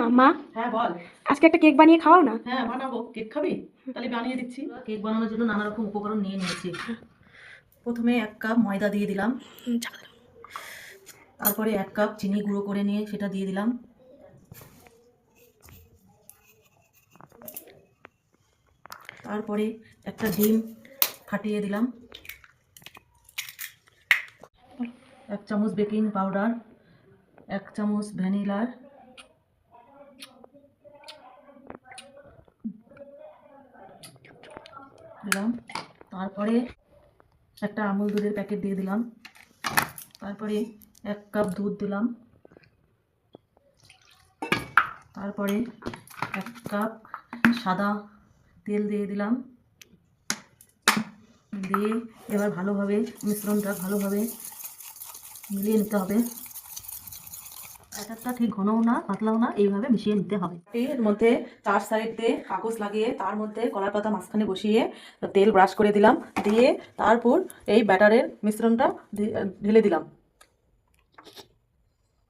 মামা, হ্যাঁ বল। আজকে একটা কেক বানিয়ে খাওয়াও না। হ্যাঁ বানাবো, কেক খাবি? তাহলে বানিয়ে দিচ্ছি। কেক বানানোর জন্য নানা রকম উপকরণ নিয়ে নিয়েছি। প্রথমে 1 কাপ ময়দা দিয়ে দিলাম, তারপরে 1 কাপ চিনি গুঁড়ো করে নিয়ে সেটা দিয়ে দিলাম, তারপরে একটা ডিম ফাটিয়ে দিলাম, 1 চামচ বেকিং পাউডার, 1 চামচ ভ্যানিলার দিলাম, তারপরে একটা আমুল দুধের প্যাকেট দিয়ে দিলাম, তারপরে 1 কাপ দুধ দিলাম, তারপরে 1 কাপ সাদা তেল দিয়ে দিলাম, দিয়ে এবার ভালোভাবে মিশ্রণটা ভালোভাবে মিলিয়ে নিতে হবে। ব্যাটারটা ঠিক ঘনও না পাতলাও না, এইভাবে মিশিয়ে নিতে হবে। এর মধ্যে 4 সাইড দিয়ে কাগজ লাগিয়ে তার মধ্যে কলার পাতা মাঝখানে বসিয়ে তেল ব্রাশ করে দিলাম, দিয়ে তারপর এই ব্যাটারের মিশ্রণটা ঢেলে দিলাম।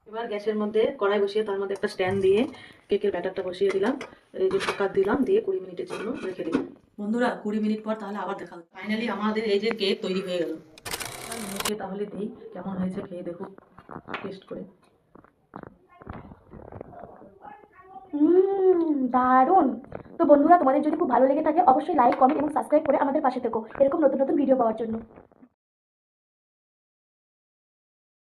এবার গ্যাসের মধ্যে কড়াই বসিয়ে তার মধ্যে একটা স্ট্যান্ড দিয়ে কেকের ব্যাটারটা বসিয়ে দিলাম, এই যে ঢাকা দিলাম, দিয়ে 20 মিনিটের জন্য রেখে দিলাম। বন্ধুরা 20 মিনিট পর তাহলে আবার দেখা হবে। ফাইনালি আমাদের এই যে কেক তৈরি হয়ে গেল। মুখে তাহলে দিই কেমন হয়েছে, খেয়ে দেখুন টেস্ট করে। দারুণ। তো বন্ধুরা, তোমাদের যদি খুব ভালো লেগে থাকে অবশ্যই লাইক, কমেন্ট এবং সাবস্ক্রাইব করে আমাদের পাশে থেকো এরকম নতুন নতুন ভিডিও পাওয়ার জন্য।